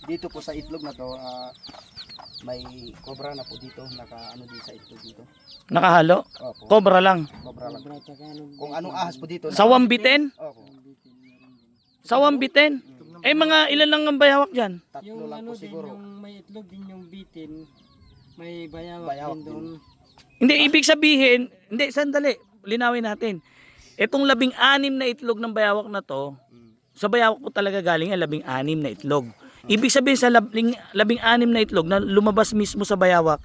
Dito po sa itlog na to, may cobra na po dito, naka ano din sa itlog dito. Nakahalo? Opo, Cobra lang. cobra lang. Kung anong ahas po dito. Sawang bitin? Opo, Sawang bitin? Eh mga ilan lang ang bayawak dyan? tatlo Yung lang ano po din, siguro. yung may itlog din yung bitin, may bayawak, Bayawak din doon. Hindi, ibig sabihin, hindi, sandali, linawin natin. Itong 16 na itlog ng bayawak na to, sa bayawak po talaga galing ang 16 na itlog. Ibig sabihin sa 16 na itlog na lumabas mismo sa bayawak,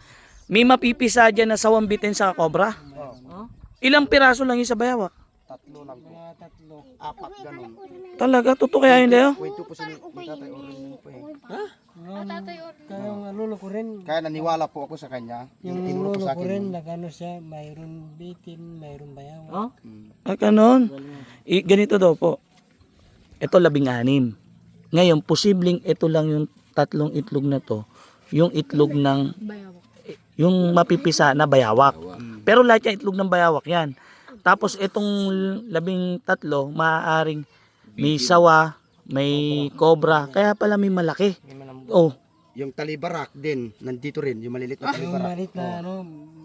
may mapipisa dyan na sawang bitin sa cobra. Oh, Ilang piraso lang yung sa bayawak? tatlo lang po. Mga tatlo. Apat ganun. Talaga, totoo kaya yun, Leo? Kwento po ni Tatay Orin po eh. Kaya yung lolo ko rin, Kaya naniwala po ako sa kanya. yung Tinuro po lolo sa ko rin, akin. nagano siya, mayroon bitin, mayroon bayawak. Ah, ganun. Ganito daw po. Ito 16. Ngayon, posibleng ito lang yung tatlong itlog na to. Yung itlog ng yung mapipisa na bayawak. Pero lahat yung itlog ng bayawak yan. Tapos itong 13, maaaring may sawa, may cobra. Kaya pala may malaki. Oh, Yung talibarak din, nandito rin. Yung maliliit na Yung talibarak. malit na ano,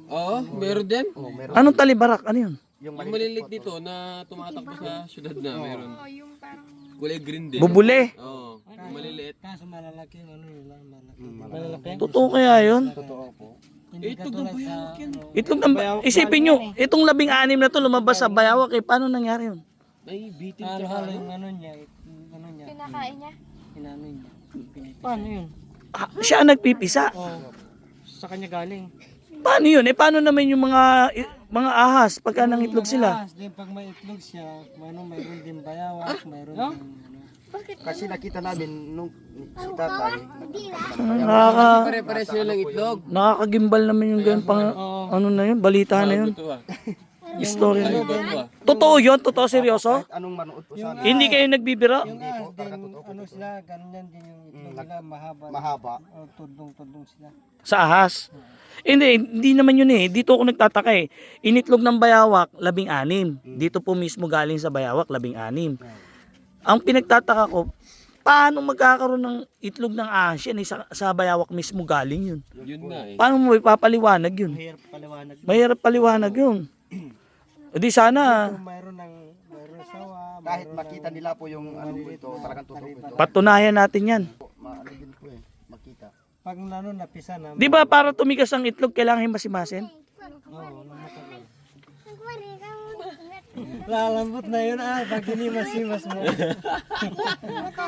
Oo, meron din. Oh, meron. anong talibarak? Ano yun? Yung Yung maliliit malilit dito na tumatakbo sa syudad na meron. Kulay green din. Bubule. Oo, yung maliliit. kaso malalaki, ano nila, malaki. Malalaki. Totoo kaya yun? Totoo po. Hindi Itlog ng bayawak yan. Itlog ng isipin nyo, itong 16 na to lumabas sa bayawak eh. Paano nangyari yun? May bitin Halo-halo yung ano niya, ano niya, Kinakain niya? inano niya. Paano yun? Ah, siya ang nagpipisa. Oh, sa kanya galing. Paano yun? Eh paano naman yung mga ahas pagka nangitlog sila? Ahas din pag may itlog siya, mayroon din bayawak, mayroon din ano. Kasi nakita namin nung si tatay, Pare-pare sila ng itlog. Nakakagimbal naman yung ganyan pang ano na yun, balita na yun. Ito ah. Story na. Ito ah. Totoo yun? Totoo seryoso? kahit anong manood po sana, Hindi kayo nagbibiro? Yung ahas din, ano sila, ganyan din yung itlog nila, mahaba. mahaba. O, tudlong-tudlong sila. Sa ahas? Hindi naman yun eh. Dito ako nagtataka eh. Initlog ng bayawak, 16. Dito po mismo galing sa bayawak, 16. Ang pinagtataka ko, paano magkakaroon ng itlog ng ahas yan eh, sa bayawak mismo galing yun? Yun nga eh. Paano mo ipapaliwanag yun? Mahirap paliwanag. Mahirap paliwanag yun. Di sana, Kung mayroon sawa, Kahit makita nila po yung ano po ito, talagang totoo po ito. patunayan natin yan. Maano din po eh, makita. pag ano, napisa na. Di ba para tumigas ang itlog, kailangan himasimasin? Oo, lalambot na yun pag hinimas-himas mo.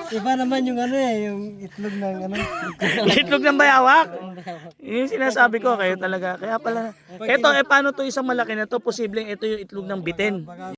Iba naman yung ano yung itlog ng ano. Itlog ng bayawak? Yung sinasabi ko, kayo talaga. Kaya pala, eto, paano to isang malaki na to? Posibleng ito yung itlog ng bitin.